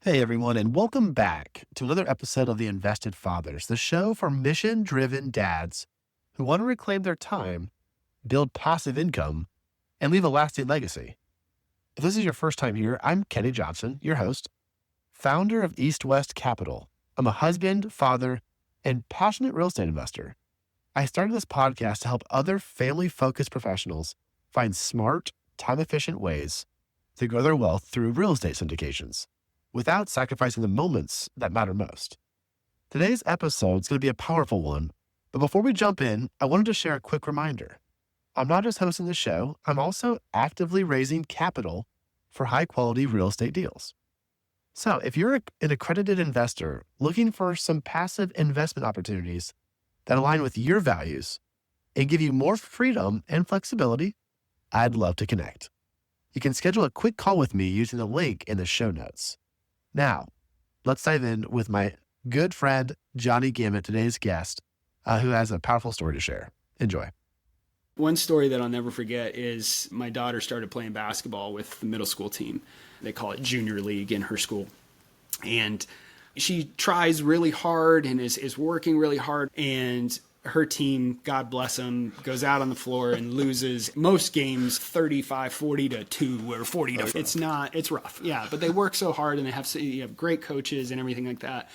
Hey everyone, and welcome back to another episode of The Invested Fathers, the show for mission-driven dads who want to reclaim their time, build passive income, and leave a lasting legacy. If this is your first time here, I'm Kenny Johnson, your host, founder of East West Capital. I'm a husband, father, and passionate real estate investor. I started this podcast to help other family-focused professionals find smart, time-efficient ways to grow their wealth through real estate syndications, without sacrificing the moments that matter most. Today's episode is going to be a powerful one, but before we jump in, I wanted to share a quick reminder. I'm not just hosting the show, I'm also actively raising capital for high-quality real estate deals. So if you're an accredited investor looking for some passive investment opportunities that align with your values and give you more freedom and flexibility, I'd love to connect. You can schedule a quick call with me using the link in the show notes. Now, let's dive in with my good friend, Jonny Gamet, today's guest, who has a powerful story to share. Enjoy. One story that I'll never forget is my daughter started playing basketball with the middle school team. They call it junior league in her school. And she tries really hard and is working really hard. And her team, God bless them, goes out on the floor and loses most games 35-40 to 2 or 40 to. It's rough. Yeah, but they work so hard and they have great coaches and everything like that.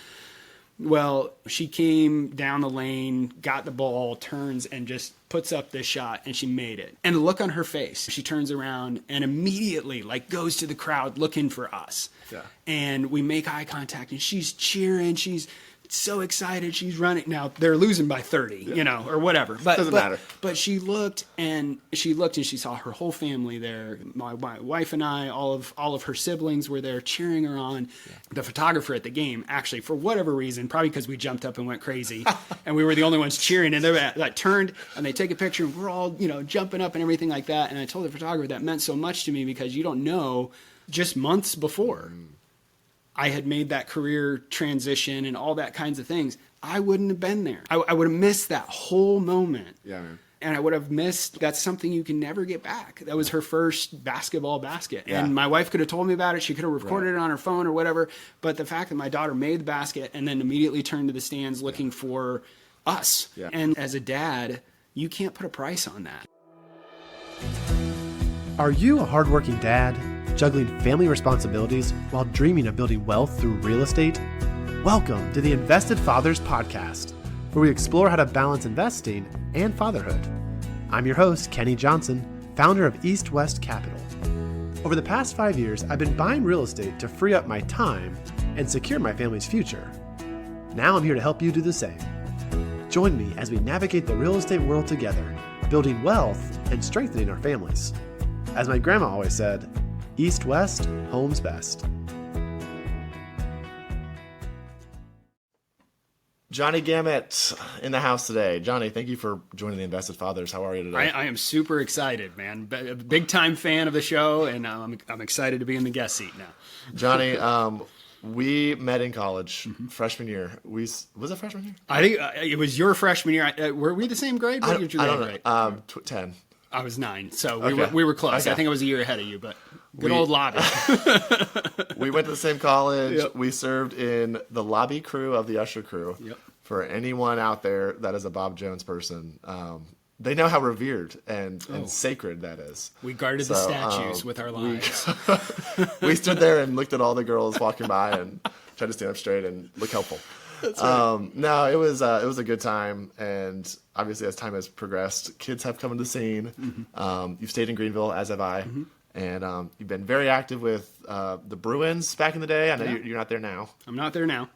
Well, she came down the lane, got the ball, turns and just puts up this shot and she made it. And the look on her face, she turns around and immediately goes to the crowd looking for us. Yeah. And we make eye contact and she's cheering, she's so excited, she's running. Now they're losing by 30, or whatever. But doesn't matter. But she looked and she saw her whole family there. My wife and I, all of her siblings were there cheering her on. Yeah. The photographer at the game, actually, for whatever reason, probably because we jumped up and went crazy, and we were the only ones cheering. And they turned and they take a picture. And we're all jumping up and everything like that. And I told the photographer that meant so much to me because you don't know, just months before. I had made that career transition and all that kinds of things, I wouldn't have been there. I would have missed that whole moment. Yeah, man. And I would have missed, that's something you can never get back. That was her first basketball basket. Yeah. And my wife could have told me about it. She could have recorded it on her phone or whatever. But the fact that my daughter made the basket and then immediately turned to the stands looking for us. Yeah. And as a dad, you can't put a price on that. Are you a hardworking dad, juggling family responsibilities while dreaming of building wealth through real estate? Welcome to the Invested Fathers podcast, where we explore how to balance investing and fatherhood. I'm your host, Kenny Johnson, founder of East West Capital. Over the past 5 years, I've been buying real estate to free up my time and secure my family's future. Now I'm here to help you do the same. Join me as we navigate the real estate world together, building wealth and strengthening our families. As my grandma always said, East West, home's best. Jonny Gamet in the house today. Jonny, thank you for joining the Invested Fathers. How are you today? I am super excited, man. A big time fan of the show, and I'm excited to be in the guest seat now. Jonny, we met in college, freshman year. Was it freshman year? I think it was your freshman year. Were we the same grade? I don't know. 10. I was 9, so we were close. Okay. I think I was a year ahead of you, but old lobby. We went to the same college. Yep. We served in the lobby crew of the usher crew. Yep. For anyone out there that is a Bob Jones person, they know how revered and sacred that is. We guarded the statues with our lives. We stood there and looked at all the girls walking by and tried to stand up straight and look helpful. That's right. No, it was a good time, and obviously as time has progressed, kids have come into the scene. Mm-hmm. You've stayed in Greenville, as have I, and you've been very active with the Bruins back in the day. I know you're not there now. I'm not there now.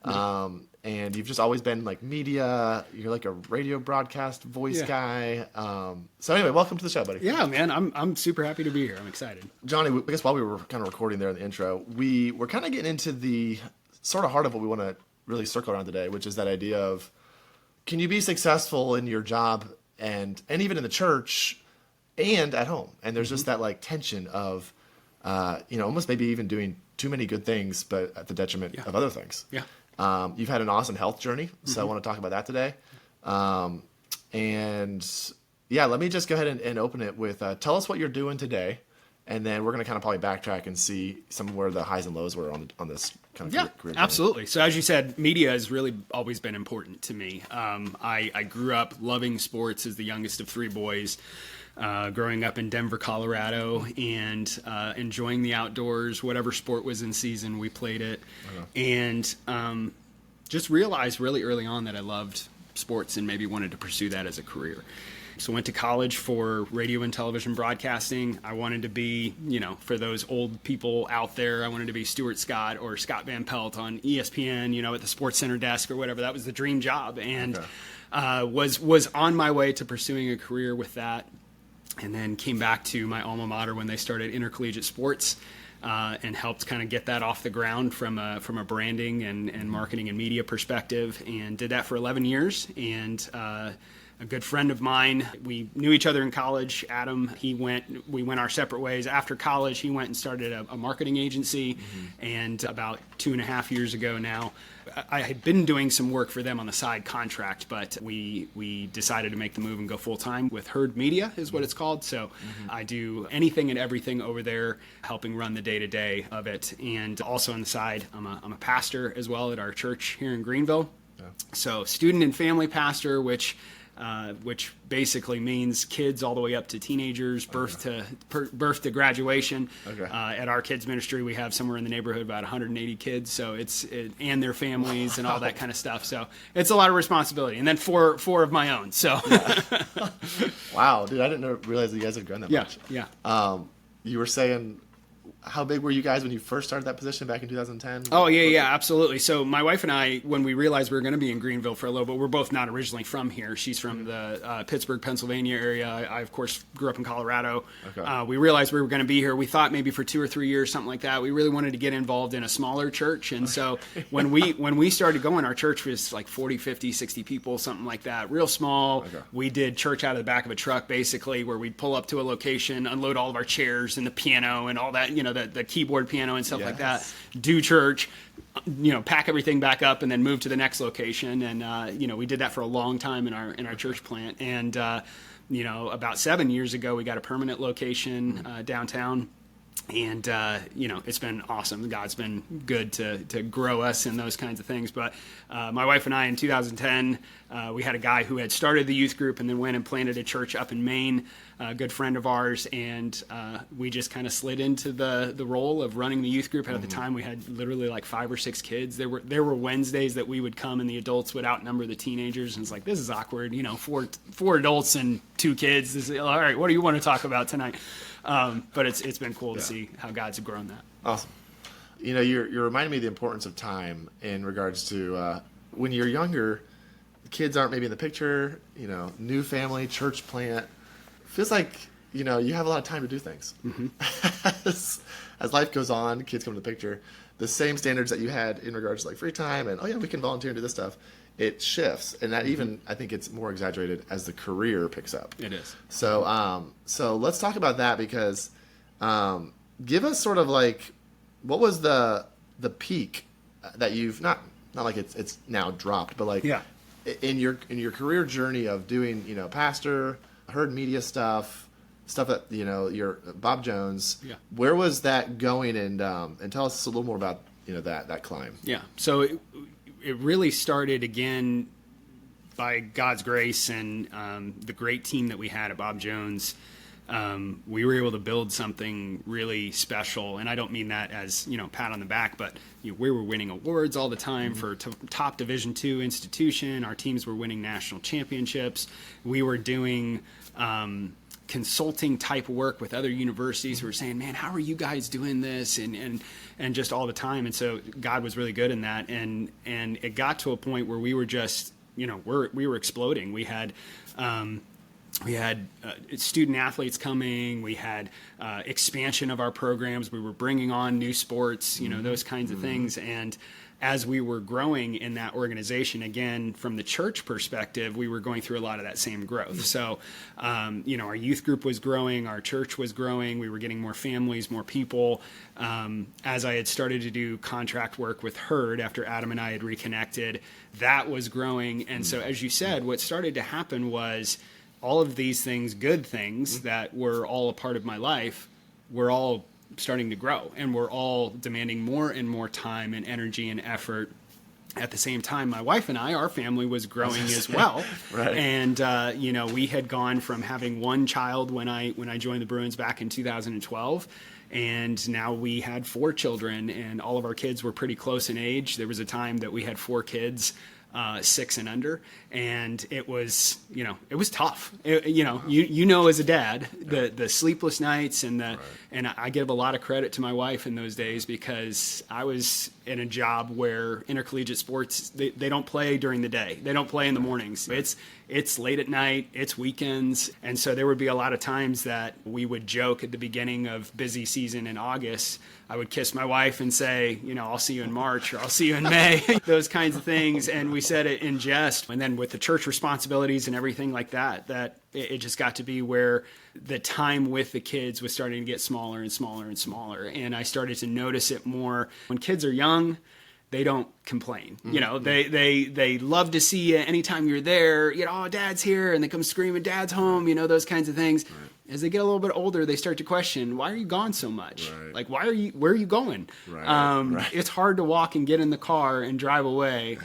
And you've just always been media. You're like a radio broadcast voice guy. So anyway, welcome to the show, buddy. Yeah, man, I'm super happy to be here. I'm excited. Jonny, I guess while we were kind of recording there in the intro, we were kind of getting into the sort of heart of what we want to really circle around today, which is that idea of, can you be successful in your job and even in the church and at home? And there's just that tension of, almost maybe even doing too many good things, but at the detriment of other things. Yeah. You've had an awesome health journey, so I want to talk about that today. And let me just go ahead and open it with, tell us what you're doing today And then we're going to kind of probably backtrack and see some of where the highs and lows were on this kind of career journey. Absolutely. So as you said, media has really always been important to me. I grew up loving sports as the youngest of three boys, growing up in Denver, Colorado, and enjoying the outdoors. Whatever sport was in season, we played it. And just realized really early on that I loved sports and maybe wanted to pursue that as a career. So went to college for radio and television broadcasting. I wanted to be, for those old people out there, I wanted to be Stuart Scott or Scott Van Pelt on ESPN, at the Sports Center desk or whatever. That was the dream job. And was on my way to pursuing a career with that. And then came back to my alma mater when they started intercollegiate sports and helped kind of get that off the ground from a branding and marketing and media perspective, and did that for 11 years. And a good friend of mine, we knew each other in college. Adam, we went our separate ways. After college, he went and started a marketing agency. And about 2.5 years ago now, I had been doing some work for them on the side contract, but we decided to make the move and go full time with Herd Media is what it's called. So I do anything and everything over there, helping run the day-to-day of it. And also on the side, I'm a pastor as well at our church here in Greenville. So student and family pastor, which basically means kids all the way up to teenagers, birth to graduation. At our kids ministry, we have somewhere in the neighborhood of about 180 kids, so and their families and all that kind of stuff. So it's a lot of responsibility, and then four of my own. So Wow, dude, I didn't realize that you guys had grown that much. You were saying, how big were you guys when you first started that position back in 2010? Oh, yeah, absolutely. So my wife and I, when we realized we were going to be in Greenville for a little bit, we're both not originally from here. She's from the Pittsburgh, Pennsylvania area. I, of course, grew up in Colorado. We realized we were going to be here. We thought maybe for 2 or 3 years, something like that. We really wanted to get involved in a smaller church. And so when we started going, our church was like 40, 50, 60 people, something like that, real small. We did church out of the back of a truck, basically, where we'd pull up to a location, unload all of our chairs and the piano and all that, the keyboard piano and stuff like that, do church, pack everything back up and then move to the next location. And, we did that for a long time in our church plant. And, about 7 years ago, we got a permanent location downtown. And, it's been awesome. God's been good to grow us and those kinds of things. But my wife and I, in 2010, we had a guy who had started the youth group and then went and planted a church up in Maine, a good friend of ours. And we just kind of slid into the role of running the youth group. At the time, we had literally like 5 or 6 kids. There were Wednesdays that we would come and the adults would outnumber the teenagers. And it's like, this is awkward. 4 adults and 2 kids. This is, all right, what do you want to talk about tonight? But it's been cool to see how God's grown that. Awesome. You're reminding me of the importance of time in regards to when you're younger, the kids aren't maybe in the picture, new family, church plant. Feels like, you have a lot of time to do things. As life goes on, kids come to the picture, the same standards that you had in regards to like free time and, we can volunteer and do this stuff, it shifts. And that even, I think it's more exaggerated as the career picks up. It is. So let's talk about that because give us sort of like, what was the peak that you've, not like it's now dropped, but like in your career journey of doing, pastor, Herd Media stuff that, your Bob Jones, where was that going? And tell us a little more about, that climb. Yeah. So it really started again by God's grace and the great team that we had at Bob Jones. We were able to build something really special, and I don't mean that as pat on the back, but we were winning awards all the time for top Division II institution. Our teams were winning national championships. We were doing consulting type work with other universities who were saying, man, how are you guys doing this? And just all the time. And so God was really good in that. And it got to a point where we were just, we were exploding. We had student athletes coming. We had expansion of our programs. We were bringing on new sports, those kinds of things. And as we were growing in that organization, again, from the church perspective, we were going through a lot of that same growth. So, our youth group was growing, our church was growing, we were getting more families, more people. As I had started to do contract work with Herd after Adam and I had reconnected, that was growing. And so, as you said, what started to happen was all of these things, good things that were all a part of my life, we're all starting to grow, and we're all demanding more and more time and energy and effort. At the same time, my wife and I, our family was growing as well. Right. And, we had gone from having one child when I joined the Bruins back in 2012. And now we had 4 children, and all of our kids were pretty close in age. There was a time that we had 4 kids, 6 and under, and it was tough. As a dad, the sleepless nights and and I give a lot of credit to my wife in those days, because I was in a job where intercollegiate sports, they don't play during the day. They don't play in the mornings. It's late at night, it's weekends. And so there would be a lot of times that we would joke at the beginning of busy season in August. I would kiss my wife and say, I'll see you in March, or I'll see you in May, those kinds of things. And we said it in jest. And then with the church responsibilities and everything like that it just got to be where the time with the kids was starting to get smaller and smaller and smaller. And I started to notice it more. When kids are young, they don't complain. They love to see you anytime you're there. Oh, Dad's here, and they come screaming, Dad's home, those kinds of things. Right. As they get a little bit older, they start to question, why are you gone so much? Right. Like, where are you going? Right. It's hard to walk and get in the car and drive away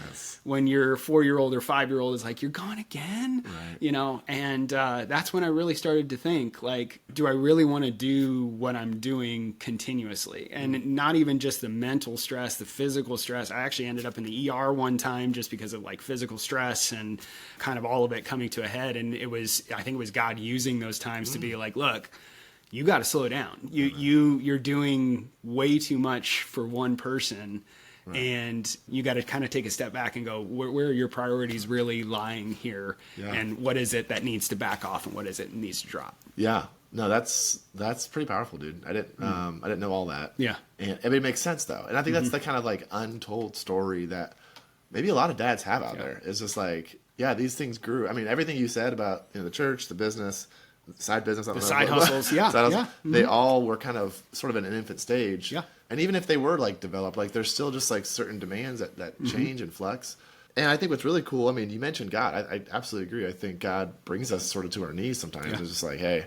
when your 4-year-old or 5-year-old is like, you're gone again? Right. And that's when I really started to think, like, do I really want to do what I'm doing continuously? And not even just the mental stress, the physical stress. I actually ended up in the ER one time just because of like physical stress and kind of all of it coming to a head. And I think it was God using those times to be like, look, you got to slow down. You're doing way too much for one person. Right. And you got to kind of take a step back and go, where are your priorities really lying here? Yeah. And what is it that needs to back off, and what is it that needs to drop? Yeah. No, that's pretty powerful, dude. I didn't know all that. Yeah. And it makes sense though. And I think that's the kind of like untold story that maybe a lot of dads have out there. It's just like, yeah, these things grew. I mean, everything you said about the church, the business, side business, the side hustles, they all were kind of sort of in an infant stage. Yeah. And even if they were like developed, like there's still just like certain demands that change and flex. And I think what's really cool, I mean, you mentioned God. I absolutely agree. I think God brings us sort of to our knees sometimes. Yeah. It's just like, hey,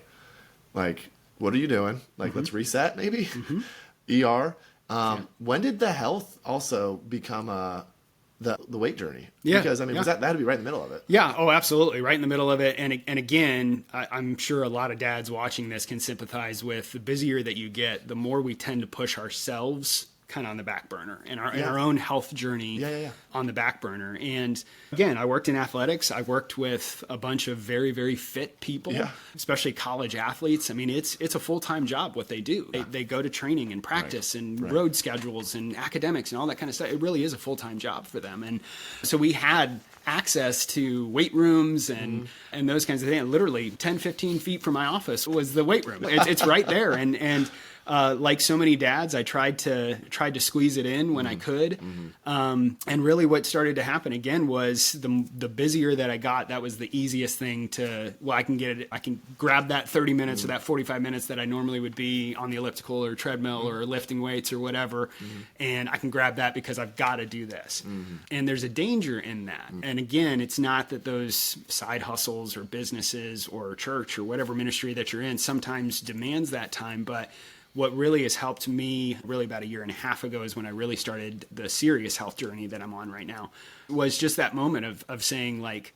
like, what are you doing? Like, let's reset maybe. ER. When did the health also become the weight journey? Yeah. Because I mean, that had to be right in the middle of it. Yeah. Oh, absolutely. Right in the middle of it. And again, I'm sure a lot of dads watching this can sympathize with the busier that you get, the more we tend to push ourselves kind of on the back burner and our own health journey on the back burner. And again, I worked in athletics. I worked with a bunch of very, very fit people, especially college athletes. I mean, it's a full-time job what they do. They go to training and practice and road schedules and academics and all that kind of stuff. It really is a full-time job for them. And so we had access to weight rooms and those kinds of things. Literally 10, 15 feet from my office was the weight room. It's right there. And like so many dads, I tried to squeeze it in when I could. And really what started to happen again was the busier that I got, that was the easiest thing I can grab that 30 minutes or that 45 minutes that I normally would be on the elliptical or treadmill or lifting weights or whatever. And I can grab that because I've got to do this. And there's a danger in that. And again, it's not that those side hustles or businesses or church or whatever ministry that you're in sometimes demands that time, but what really has helped me really about 1.5 years ago is when I really started the serious health journey that I'm on right now, was just that moment of saying, like,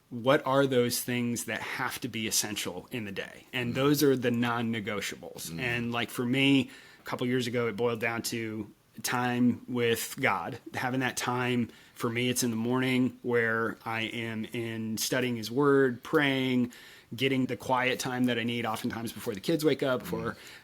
what are those things that have to be essential in the day? And those are the non-negotiables. And like for me, a couple years ago, it boiled down to time with God, having that time. For me, it's in the morning where I am in studying his word, praying, getting the quiet time that I need oftentimes before the kids wake up,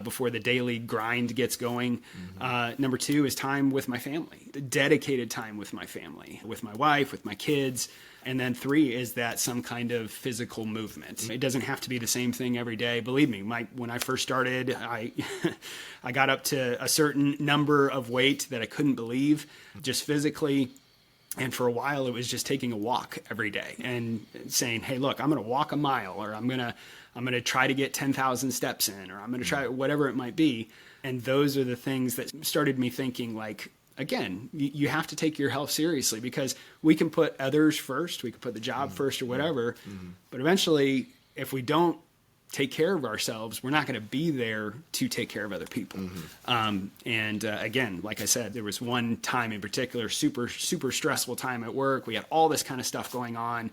before the daily grind gets going. Number 2 is time with my family, dedicated time with my family, with my wife, with my kids. And then 3 is that some kind of physical movement. It doesn't have to be the same thing every day. Believe me, when I first started, I got up to a certain number of weight that I couldn't believe just physically. And for a while, it was just taking a walk every day and saying, hey, look, I'm going to walk a mile, or I'm going to try to get 10,000 steps in, or I'm going to try whatever it might be. And those are the things that started me thinking, like, again, you have to take your health seriously, because we can put others first. We can put the job first or whatever. But eventually, if we don't take care of ourselves, we're not going to be there to take care of other people. Again, like I said, there was one time in particular, super stressful time at work. We had all this kind of stuff going on.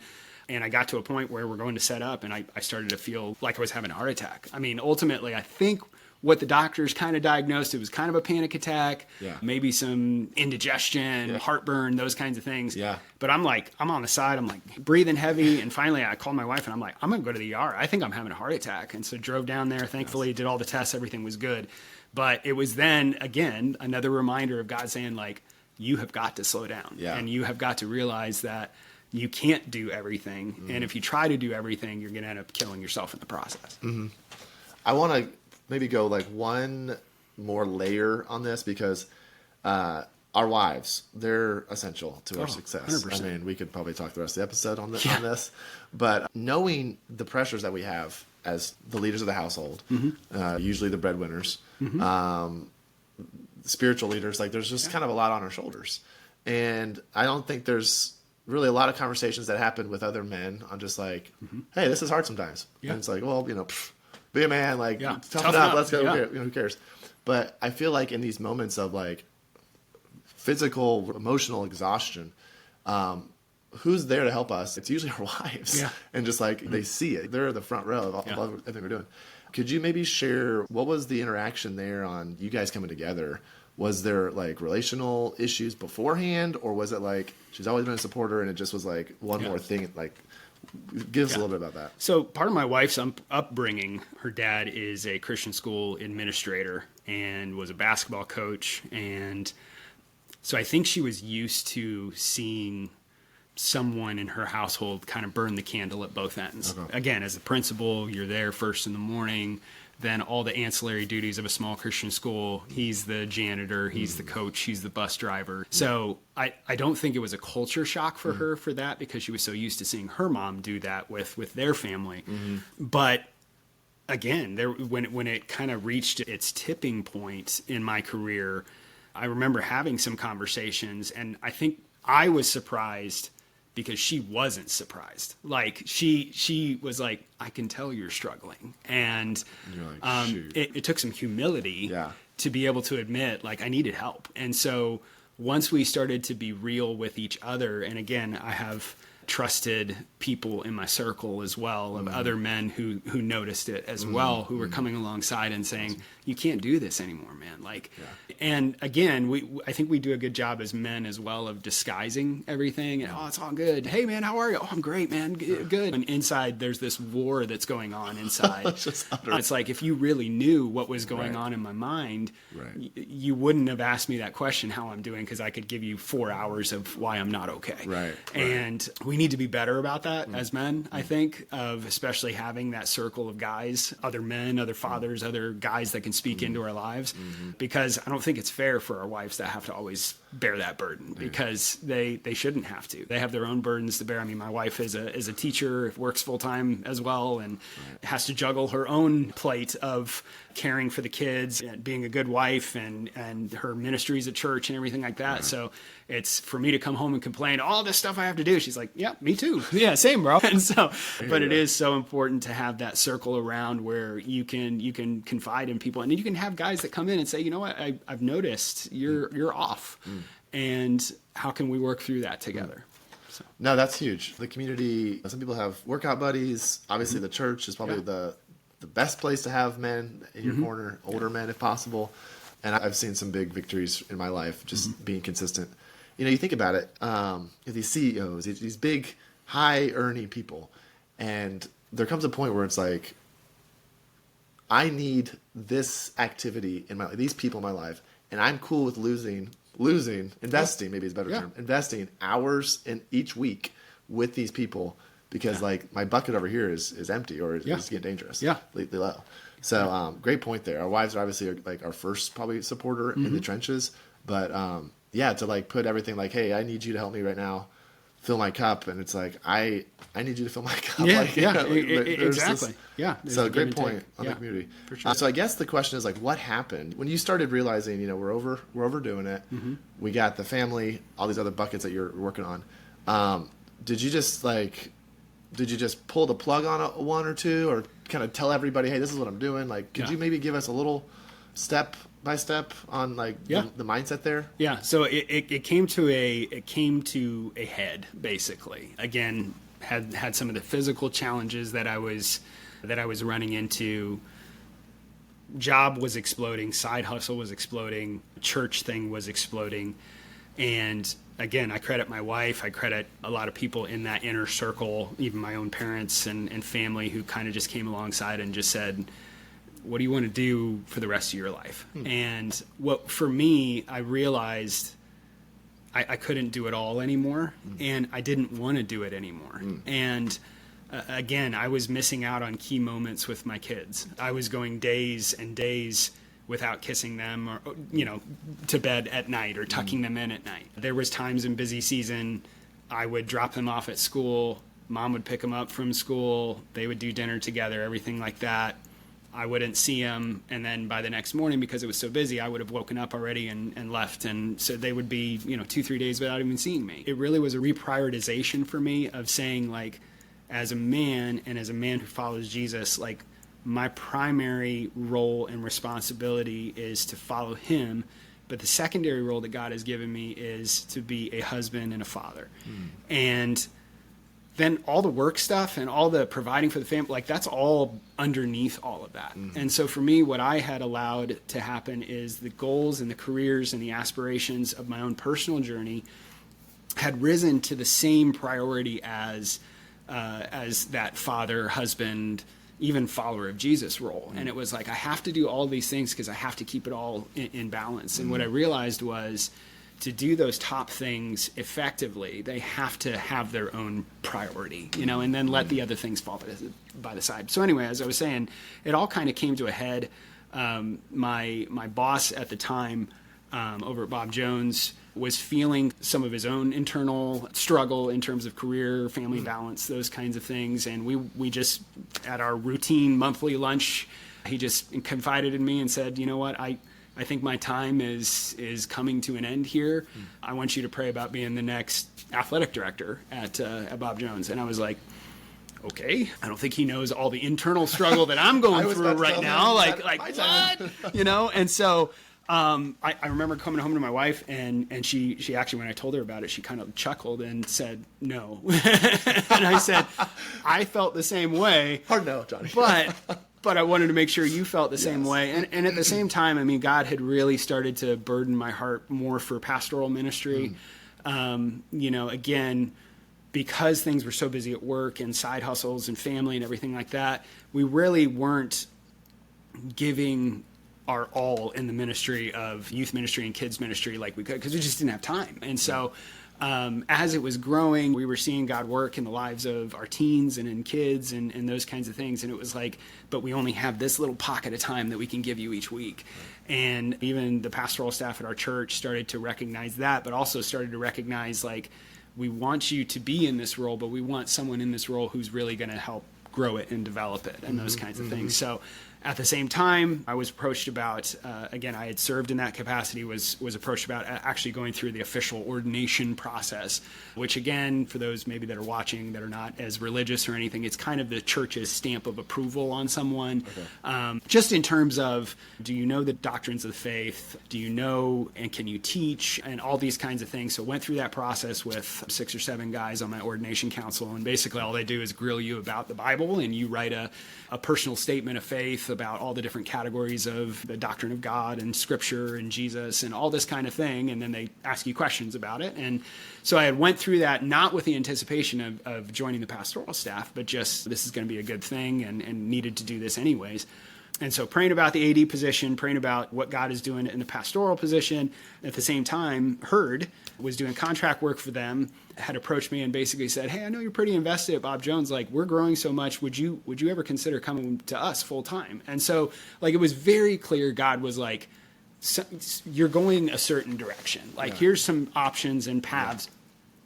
And I got to a point where we're going to set up, and I started to feel like I was having a heart attack. I mean, ultimately, I think what the doctors kind of diagnosed, it was kind of a panic attack, maybe some indigestion, heartburn, those kinds of things. Yeah. But I'm on the side, I'm like breathing heavy. And finally I called my wife and I'm like, I'm going to go to the ER. I think I'm having a heart attack. And so drove down there, thankfully did all the tests. Everything was good. But it was then again, another reminder of God saying like, you have got to slow down and you have got to realize that you can't do everything. And if you try to do everything, you're going to end up killing yourself in the process. I want to maybe go like one more layer on this because our wives, they're essential to our success. 100%. I mean, we could probably talk the rest of the episode on this, but knowing the pressures that we have as the leaders of the household, usually the breadwinners, spiritual leaders, like there's just kind of a lot on our shoulders. And I don't think there's really a lot of conversations that happen with other men on just like, hey, this is hard sometimes. And it's like, well, be a man, like toughen up, let's go. Who cares? But I feel like in these moments of like physical, emotional exhaustion, who's there to help us? It's usually our wives. And just like they see it, they're the front row of everything we're doing. Could you maybe share what was the interaction there on you guys coming together? Was there like relational issues beforehand, or was it like she's always been a supporter and it just was like one more thing? Like, give us a little bit about that. So part of my wife's upbringing, her dad is a Christian school administrator and was a basketball coach. And so I think she was used to seeing someone in her household kind of burn the candle at both ends. Again, as a principal, you're there first in the morning. Then all the ancillary duties of a small Christian school. He's the janitor, he's the coach, he's the bus driver. So I don't think it was a culture shock for her for that because she was so used to seeing her mom do that with their family. But again, when it kind of reached its tipping point in my career, I remember having some conversations, and I think I was surprised because she wasn't surprised. Like she was like, I can tell you're struggling. And like, it took some humility to be able to admit like I needed help. And so once we started to be real with each other, and again, I have trusted people in my circle as well of other men who noticed it as well, who were coming alongside and saying, you can't do this anymore, man. Like, and again, I think we do a good job as men as well of disguising everything. And, oh, it's all good. Hey man, how are you? Oh, I'm great, man. Good. And inside there's this war that's going on inside. It's like, if you really knew what was going on in my mind, you wouldn't have asked me that question, how I'm doing, because I could give you 4 hours of why I'm not okay. And we need to be better about that as men, I think, of especially having that circle of guys, other men, other fathers, other guys that can speak into our lives, because I don't think it's fair for our wives to have to always bear that burden, because they shouldn't have to. They have their own burdens to bear. I mean, my wife is a teacher, works full time as well, and has to juggle her own plate of caring for the kids, and being a good wife, and her ministries at church and everything like that. So it's for me to come home and complain, all this stuff I have to do. She's like, yeah, me too. Yeah, same, bro. And so, but it is so important to have that circle around where you can confide in people, and then you can have guys that come in and say, you know what, I've noticed you're off, and how can we work through that together? So. No, that's huge. The community, some people have workout buddies. Obviously the church is probably the best place to have men in your corner, older men if possible. And I've seen some big victories in my life just being consistent. You think about it, these CEOs, these big, high-earning people, and there comes a point where it's like, I need this activity in my life, these people in my life, and I'm cool with investing, maybe is a better term, investing hours in each week with these people, because like my bucket over here is empty, or it's getting dangerous, completely low. So great point there. Our wives are obviously like our first probably supporter in the trenches, but to like put everything like, hey, I need you to help me right now, fill my cup, and it's like I need you to fill my cup. Exactly. So great point on the community. For sure. So I guess the question is like, what happened when you started realizing, we're overdoing it. We got the family, all these other buckets that you're working on. Did you just like did you just pull the plug on one or two, or kind of tell everybody, hey, this is what I'm doing? Like, could you maybe give us a little step by step on like the mindset there? Yeah. So it came to a head, basically. Again, had some of the physical challenges that I was running into. Job was exploding, side hustle was exploding, church thing was exploding. And again, I credit my wife, I credit a lot of people in that inner circle, even my own parents and family, who kind of just came alongside and just said, what do you want to do for the rest of your life? And for me, I realized I couldn't do it all anymore, and I didn't want to do it anymore. And again, I was missing out on key moments with my kids. I was going days and days without kissing them, or, to bed at night, or tucking them in at night. There was times in busy season, I would drop them off at school. Mom would pick them up from school. They would do dinner together, everything like that. I wouldn't see them. And then by the next morning, because it was so busy, I would have woken up already and left. And so they would be, 2-3 days without even seeing me. It really was a reprioritization for me of saying, like, as a man and as a man who follows Jesus, like, my primary role and responsibility is to follow him, but the secondary role that God has given me is to be a husband and a father. And then all the work stuff and all the providing for the family, like, that's all underneath all of that. And so for me, what I had allowed to happen is the goals and the careers and the aspirations of my own personal journey had risen to the same priority as that father, husband, even follower of Jesus role. And it was like, I have to do all these things because I have to keep it all in balance. And what I realized was, to do those top things effectively, they have to have their own priority, and then let the other things fall by the side. So anyway, as I was saying, it all kind of came to a head. My boss at the time, over at Bob Jones, was feeling some of his own internal struggle in terms of career, family balance, those kinds of things. And we just, at our routine monthly lunch, he just confided in me and said, you know what, I think my time is coming to an end here. I want you to pray about being the next athletic director at Bob Jones. And I was like, okay. I don't think he knows all the internal struggle that I'm going through right now. Like what? And so I remember coming home to my wife, and she actually, when I told her about it, she kind of chuckled and said no. And I said, I felt the same way. Hard no, Johnny. But I wanted to make sure you felt the same way. And at the same time, I mean, God had really started to burden my heart more for pastoral ministry. Again, because things were so busy at work and side hustles and family and everything like that, we really weren't giving our all in the ministry of youth ministry and kids ministry like we could, because we just didn't have time. And so as it was growing, we were seeing God work in the lives of our teens and in kids and those kinds of things. And it was like, but we only have this little pocket of time that we can give you each week. And even the pastoral staff at our church started to recognize that, but also started to recognize, like, we want you to be in this role, but we want someone in this role who's really going to help grow it and develop it and those kinds of things. So at the same time, I was approached about, again, I had served in that capacity, was approached about actually going through the official ordination process, which, again, for those maybe that are watching that are not as religious or anything, it's kind of the church's stamp of approval on someone. Just in terms of, do you know the doctrines of the faith? Do you know and can you teach? And all these kinds of things. So went through that process with 6 or 7 guys on my ordination council, and basically all they do is grill you about the Bible, and you write a personal statement of faith about all the different categories of the doctrine of God and Scripture and Jesus and all this kind of thing, and then they ask you questions about it. And so I went through that not with the anticipation of joining the pastoral staff, but just, this is going to be a good thing, and needed to do this anyways. And so praying about the AD position, praying about what God is doing in the pastoral position. At the same time, was doing contract work for them, had approached me and basically said, hey, I know you're pretty invested at Bob Jones. Like, we're growing so much. Would you ever consider coming to us full time? And so, like, it was very clear God was like, you're going a certain direction. Like, here's some options and paths,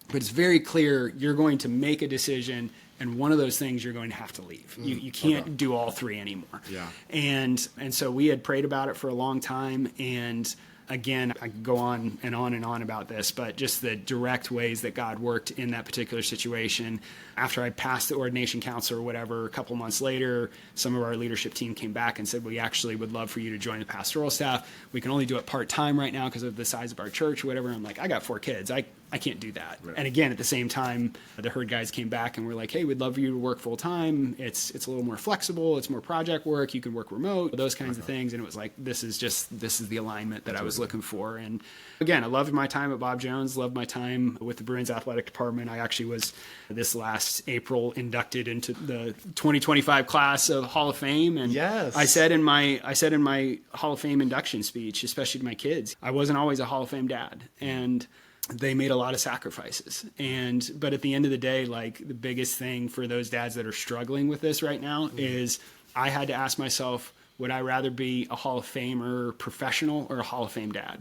but it's very clear you're going to make a decision, and one of those things you're going to have to leave. You can't do all three anymore. And so we had prayed about it for a long time, and again, I could go on and on and on about this, but just the direct ways that God worked in that particular situation. After I passed the ordination council or whatever, a couple months later, some of our leadership team came back and said, we actually would love for you to join the pastoral staff. We can only do it part-time right now because of the size of our church or whatever. And I'm like, I got 4 kids. I can't do that. Right. And again, at the same time, the herd guys came back and were like, hey, we'd love for you to work full-time. It's a little more flexible. It's more project work. You can work remote, those kinds of things. And it was like, this is the alignment that I was looking for. And again, I loved my time at Bob Jones, loved my time with the Bruins athletic department. I actually was this last April inducted into the 2025 class of Hall of Fame. And yes. I said in my Hall of Fame induction speech, especially to my kids, I wasn't always a Hall of Fame dad. And they made a lot of sacrifices. But at the end of the day, like the biggest thing for those dads that are struggling with this right now is I had to ask myself, would I rather be a Hall of Famer professional or a Hall of Fame dad?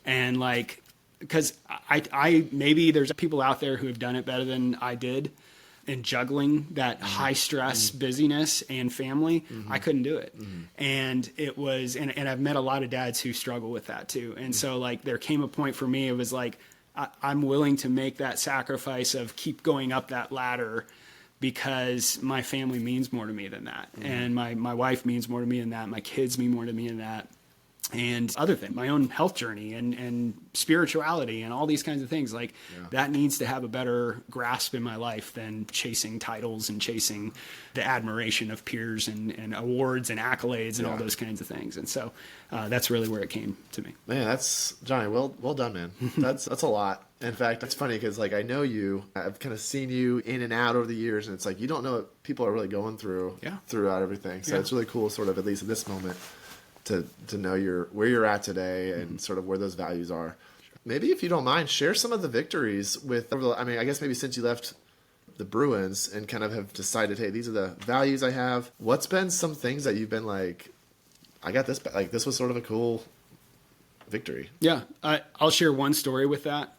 And like, because I maybe there's people out there who have done it better than I did in juggling that high stress busyness and family. I couldn't do it. And it was, and I've met a lot of dads who struggle with that too. And so like there came a point for me, it was like, I'm willing to make that sacrifice of keep going up that ladder because my family means more to me than that. And my wife means more to me than that. My kids mean more to me than that. And other things, my own health journey and spirituality and all these kinds of things, like that needs to have a better grasp in my life than chasing titles and chasing the admiration of peers and awards and accolades and all those kinds of things. And so that's really where it came to me. Man, that's Johnny. Well done, man. That's a lot. In fact, it's funny because like I know you, I've kind of seen you in and out over the years, and it's like you don't know what people are really going through throughout everything. So it's really cool, sort of at least at this moment, to know where you're at today and sort of where those values are. Maybe if you don't mind, share some of the victories with. I mean, I guess maybe since you left the Bruins and kind of have decided, hey, these are the values I have. What's been some things that you've been like, I got this. Like this was sort of a cool victory. Yeah, I'll share one story with that.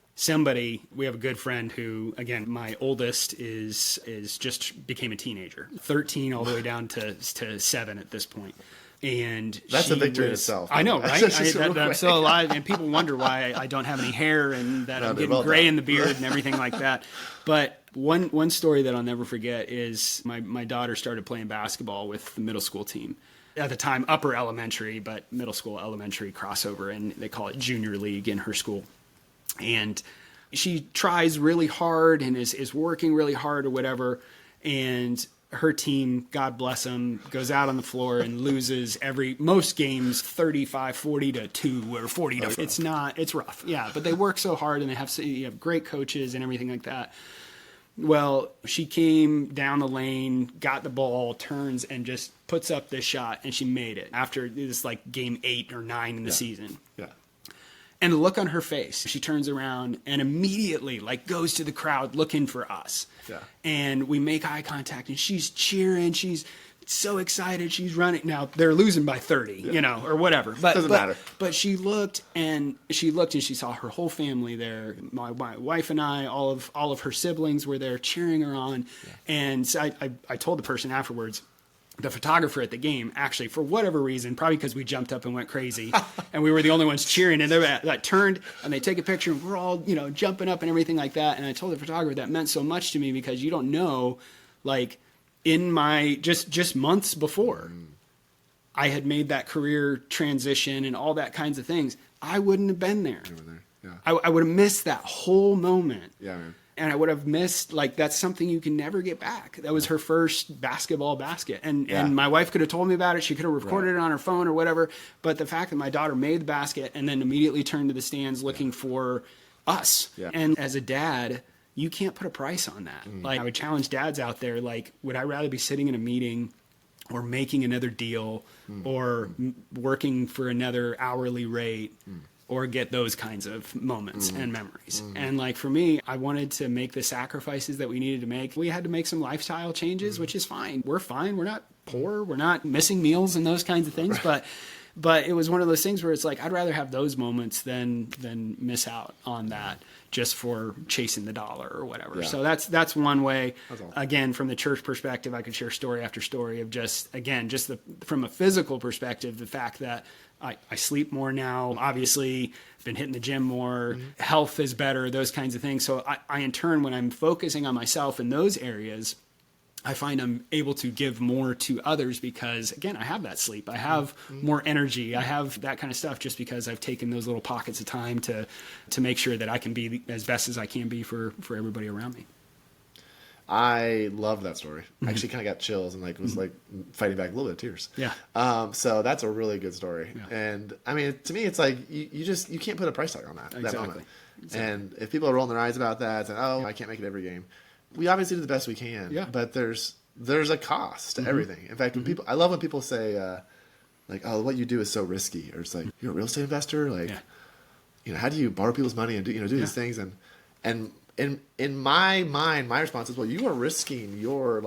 We have a good friend who, again, my oldest is just became a teenager, 13 all the way down to 7 at this point. And that's a victory in itself. I know, right? I'm still alive, and people wonder why I don't have any hair and that I'm getting gray in the beard and everything like that. But one story that I'll never forget is my daughter started playing basketball with the middle school team. At the time, upper elementary, but middle school, elementary crossover, and they call it junior league in her school. And she tries really hard and is working really hard or whatever. And her team, God bless them, goes out on the floor and loses most games 35-40-2 or 40-. It's rough. Yeah. But they work so hard and they have great coaches and everything like that. Well, she came down the lane, got the ball, turns and just puts up this shot, and she made it after this like game 8 or 9 in the season. Yeah. And the look on her face, she turns around and immediately like goes to the crowd looking for us. Yeah. And we make eye contact and she's cheering. She's so excited. She's running. Now they're losing by 30, or whatever. But doesn't matter. But she looked and she saw her whole family there. My wife and I, all of her siblings were there cheering her on. Yeah. And so I told the person afterwards, the photographer at the game, actually, for whatever reason, probably because we jumped up and went crazy, and we were the only ones cheering, and they turned, and they take a picture, and we're all, jumping up and everything like that, and I told the photographer that meant so much to me because you don't know, like, in my, just months before, I had made that career transition and all that kinds of things, I wouldn't have been there. Yeah. I would have missed that whole moment. Yeah, man. And I would have missed, like, that's something you can never get back. That was her first basketball basket. And my wife could have told me about it. She could have recorded it on her phone or whatever. But the fact that my daughter made the basket and then immediately turned to the stands looking for us. Yeah. And as a dad, you can't put a price on that. Like, I would challenge dads out there, like, would I rather be sitting in a meeting or making another deal or working for another hourly rate or get those kinds of moments and memories. And like for me, I wanted to make the sacrifices that we needed to make. We had to make some lifestyle changes, which is fine. We're fine. We're not poor. We're not missing meals and those kinds of things. But it was one of those things where it's like, I'd rather have those moments than miss out on that just for chasing the dollar or whatever. Yeah. So that's one way. That's awesome. Again, from the church perspective, I could share story after story of from a physical perspective, the fact that I sleep more now. Obviously, been hitting the gym more. Health is better, those kinds of things. So I, in turn, when I'm focusing on myself in those areas, I find I'm able to give more to others because, again, I have that sleep. I have more energy. I have that kind of stuff just because I've taken those little pockets of time to make sure that I can be as best as I can be for everybody around me. I love that story. I actually kind of got chills and like was like fighting back a little bit of tears. Yeah. So that's a really good story. Yeah. And I mean, to me, it's like you can't put a price tag on that moment. Exactly. And if people are rolling their eyes about that, and I can't make it every game. We obviously do the best we can. Yeah. But there's a cost to everything. In fact, when I love when people say like, oh, what you do is so risky, or it's like, you're a real estate investor, like, how do you borrow people's money and do these things and in my mind, my response is, well, you are risking your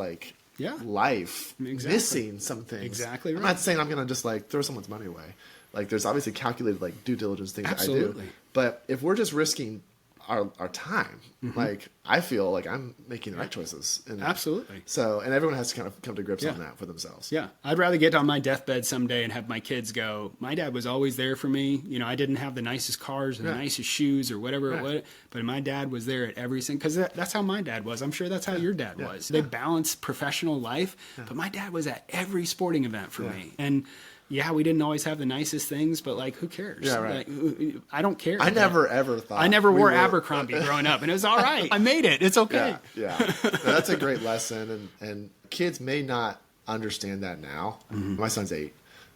life, missing some things. Exactly right. I'm not saying I'm going to just like throw someone's money away. Like there's obviously calculated like due diligence things that I do. But if we're just risking our time, like I feel like I'm making the right choices. Absolutely. So, and everyone has to kind of come to grips on that for themselves. Yeah. I'd rather get on my deathbed someday and have my kids go, my dad was always there for me. I didn't have the nicest cars and the nicest shoes or whatever it was, but my dad was there at every single, because that's how my dad was. I'm sure that's how your dad was. They balanced professional life, but my dad was at every sporting event for me. And we didn't always have the nicest things, but like, who cares? Yeah, right. Like, I don't care. I never ever thought. I never wore Abercrombie growing up, and it was all right. I made it. It's okay. Yeah. No, that's a great lesson, and kids may not understand that now. My son's 8,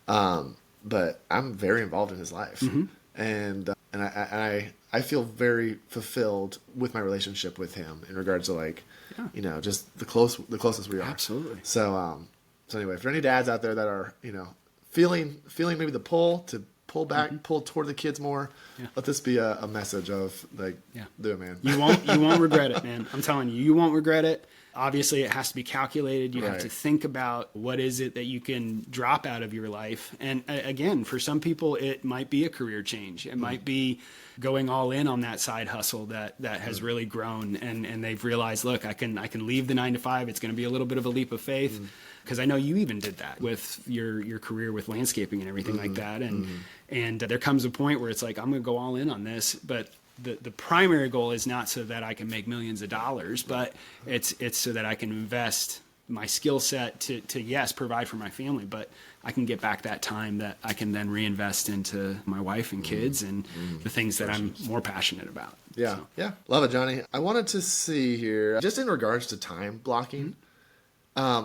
but I'm very involved in his life, and I feel very fulfilled with my relationship with him in regards to like, just the closest we are. Absolutely. So anyway, for any dads out there that are feeling maybe the pull to pull back, pull toward the kids more. Let this be a message of like, do it, man. You won't regret it, man. I'm telling you, you won't regret it. Obviously, it has to be calculated. You have to think about what is it that you can drop out of your life. And again, for some people, it might be a career change. It might be going all in on that side hustle that has really grown, and they've realized, look, I can leave the 9 to 5. It's going to be a little bit of a leap of faith. Because I know you even did that with your career with landscaping and everything like that. And there comes a point where it's like, I'm going to go all in on this. But the primary goal is not so that I can make millions of dollars, but it's so that I can invest my skill set to yes, provide for my family, but I can get back that time that I can then reinvest into my wife and kids and the things that I'm more passionate about. Yeah. So. Yeah. Love it, Johnny. I wanted to see here, just in regards to time blocking,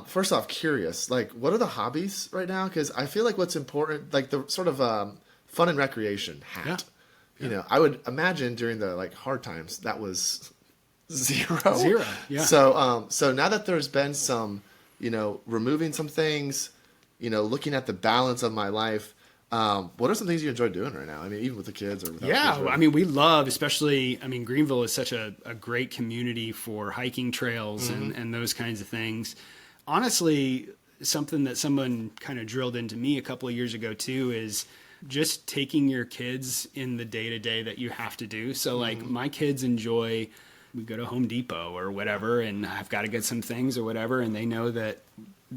first off, curious, like, what are the hobbies right now? Because I feel like what's important, like the sort of fun and recreation hat. I would imagine during the like hard times that was zero. Yeah. So now that there's been some, removing some things, looking at the balance of my life. What are some things you enjoy doing right now? I mean, even with the kids or without kids, I mean, we love, especially, Greenville is such a great community for hiking trails and those kinds of things. Honestly, something that someone kind of drilled into me a couple of years ago too is just taking your kids in the day-to-day that you have to do. So like my kids enjoy, we go to Home Depot or whatever, and I've got to get some things or whatever, and they know that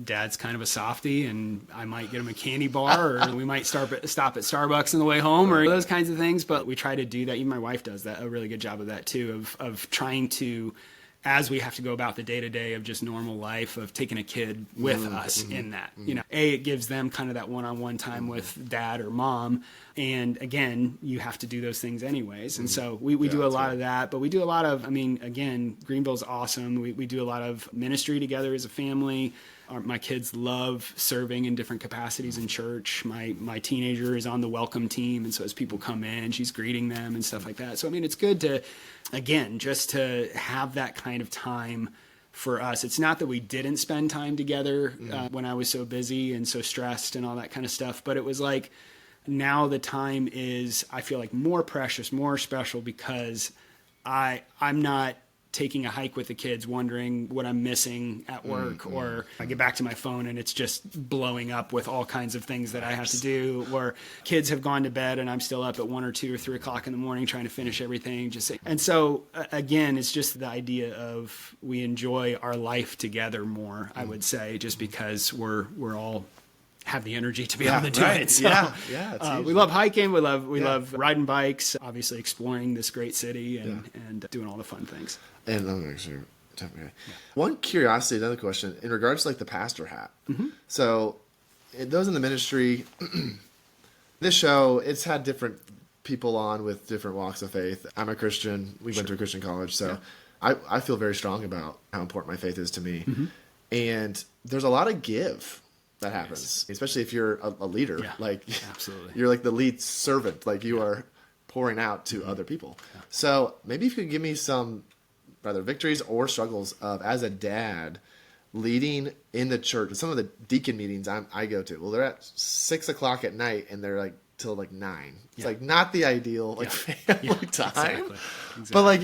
Dad's kind of a softie, and I might get him a candy bar, or we might stop at Starbucks on the way home, or those kinds of things. But we try to do that. Even my wife does that, a really good job of that too, of trying to, as we have to go about the day-to-day of just normal life, of taking a kid with us in that. It gives them kind of that one-on-one time with dad or mom. And again, you have to do those things anyways. And so we do a lot of that, but we do a lot of, again, Greenville's awesome. We do a lot of ministry together as a family. My kids love serving in different capacities in church. My teenager is on the welcome team, and so as people come in, she's greeting them and stuff like that. So, it's good to, again, just to have that kind of time for us. It's not that we didn't spend time together when I was so busy and so stressed and all that kind of stuff, but it was like now the time is, I feel like, more precious, more special because I'm not taking a hike with the kids wondering what I'm missing at work, or I get back to my phone and it's just blowing up with all kinds of things that I have to do, or kids have gone to bed and I'm still up at 1 or 2 or 3 o'clock in the morning trying to finish everything. And so again, it's just the idea of we enjoy our life together more, I would say, just because we're all have the energy to be able to do right. it. So, Yeah. It's we love hiking. We love riding bikes, obviously exploring this great city and doing all the fun things. And I'm actually one curiosity, another question in regards to like the pastor hat. So those in the ministry, this show, it's had different people on with different walks of faith. I'm a Christian. We went to a Christian college, so I feel very strong about how important my faith is to me. And there's a lot of give that happens, especially if you're a leader. Like, absolutely, you're like the lead servant. Like you are pouring out to other people. So maybe if you could give me some either victories or struggles of as a dad leading in the church. Some of the deacon meetings I go to, well, they're at 6 o'clock at night and they're like till like 9. It's like not the ideal like family time. Exactly. But like,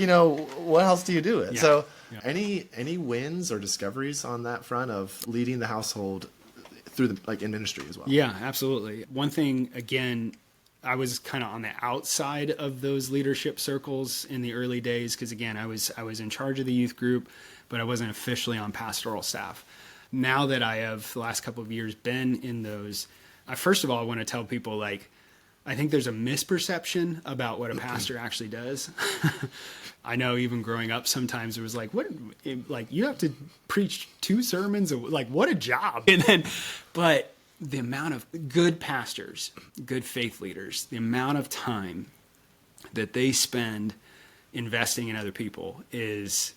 what else do you do it? So any wins or discoveries on that front of leading the household through the like in ministry as well? Yeah, absolutely. One thing, again, I was kind of on the outside of those leadership circles in the early days because, again, I was in charge of the youth group, but I wasn't officially on pastoral staff. Now that I have, the last couple of years, been in those, first of all, I want to tell people, like, I think there's a misperception about what a pastor actually does. I know even growing up, sometimes it was like, you have to preach 2 sermons, like, what a job. But the amount of good pastors, good faith leaders, the amount of time that they spend investing in other people is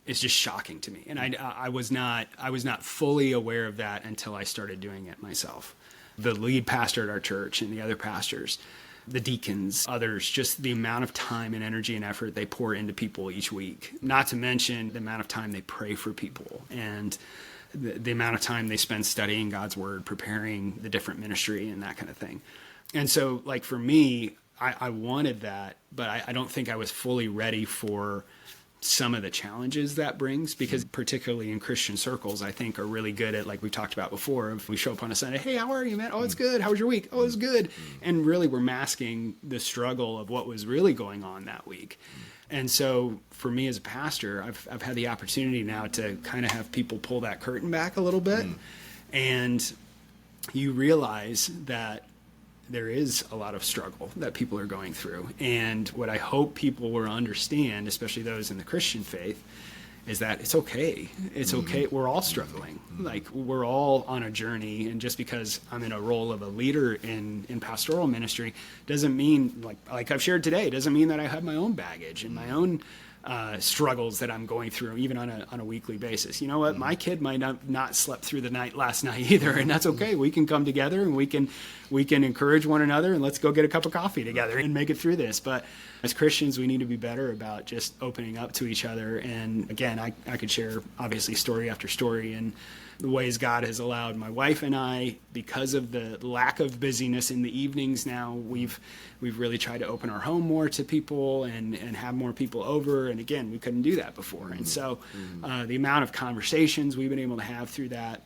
just shocking to me. And I was not fully aware of that until I started doing it myself. The lead pastor at our church and the other pastors, the deacons, others, just the amount of time and energy and effort they pour into people each week, not to mention the amount of time they pray for people and the amount of time they spend studying God's word, preparing the different ministry and that kind of thing. And so, like, for me, I wanted that, but I don't think I was fully ready for some of the challenges that brings, because particularly in Christian circles, I think are really good at, like we talked about before, if we show up on a Sunday, hey, how are you, man? Oh, it's good. How was your week? Oh, it's good. And really we're masking the struggle of what was really going on that week. And so for me as a pastor, I've had the opportunity now to kind of have people pull that curtain back a little bit. And you realize that there is a lot of struggle that people are going through. And what I hope people will understand, especially those in the Christian faith, is that it's okay. It's okay. We're all struggling. Like, we're all on a journey. And just because I'm in a role of a leader in pastoral ministry doesn't mean, like I've shared today, doesn't mean that I have my own baggage and my own struggles that I'm going through, even on a weekly basis. You know what? My kid might not slept through the night last night either, and that's okay. We can come together and we can encourage one another, and let's go get a cup of coffee together and make it through this. But as Christians, we need to be better about just opening up to each other. And again, I could share obviously story after story and the ways God has allowed my wife and I, because of the lack of busyness in the evenings now, we've really tried to open our home more to people and have more people over. And again, we couldn't do that before. And so the amount of conversations we've been able to have through that.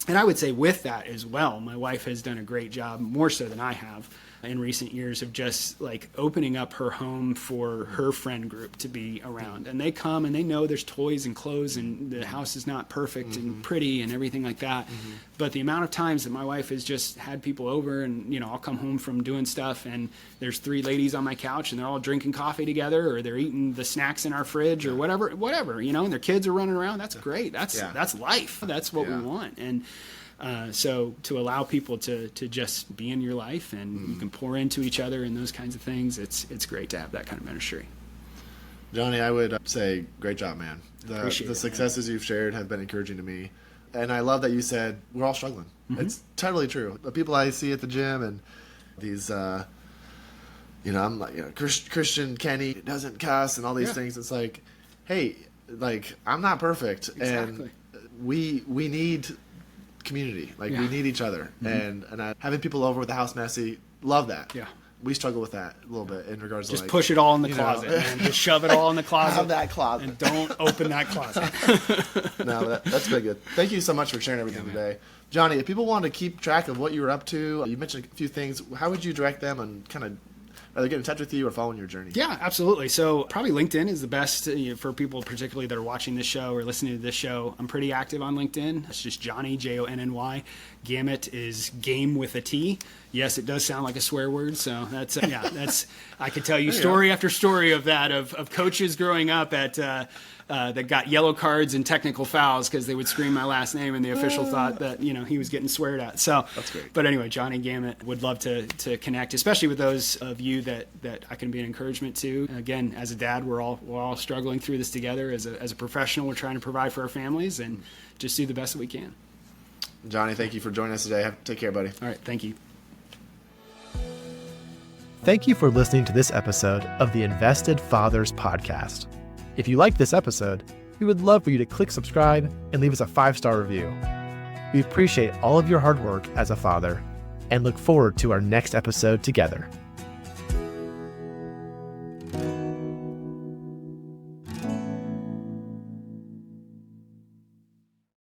And I would say with that as well, my wife has done a great job, more so than I have in recent years, of just like opening up her home for her friend group to be around. And they come and they know there's toys and clothes and the house is not perfect and pretty and everything like that. But the amount of times that my wife has just had people over and, I'll come home from doing stuff and there's 3 ladies on my couch and they're all drinking coffee together, or they're eating the snacks in our fridge or whatever, and their kids are running around. That's great. That's life. That's what we want. And so to allow people to just be in your life and you can pour into each other and those kinds of things, it's great to have that kind of ministry. Jonny, I would say great job, man. The successes you've shared have been encouraging to me. And I love that you said we're all struggling. It's totally true. The people I see at the gym and these, I'm like, Christian Kenny doesn't cuss and all these things. It's like, hey, like, I'm not perfect. Exactly. And we need community. Like, we need each other. And having people over with the house messy, love that. Yeah. We struggle with that a little bit in regards to, just push it all in the closet, man. Just shove it all in the closet. Have that closet. And don't open that closet. No, that's very good. Thank you so much for sharing everything today. Jonny, if people want to keep track of what you were up to, you mentioned a few things. How would you direct them on kind of either get in touch with you or following your journey? Yeah, absolutely. So probably LinkedIn is the best for people, particularly that are watching this show or listening to this show. I'm pretty active on LinkedIn. It's just Jonny, Jonny. Gamet is game with a T. Yes, it does sound like a swear word. So that's I could tell you story after story of that, of coaches growing up at that got yellow cards and technical fouls because they would scream my last name and the official thought that he was getting sweared at. So that's great. But anyway, Jonny Gamet, would love to connect, especially with those of you that I can be an encouragement to. Again, as a dad, we're all struggling through this together. As a professional, we're trying to provide for our families and just do the best that we can. Jonny, thank you for joining us today. Take care, buddy. All right, thank you. Thank you for listening to this episode of the Invested Fathers podcast. If you liked this episode, we would love for you to click subscribe and leave us a 5-star review. We appreciate all of your hard work as a father and look forward to our next episode together.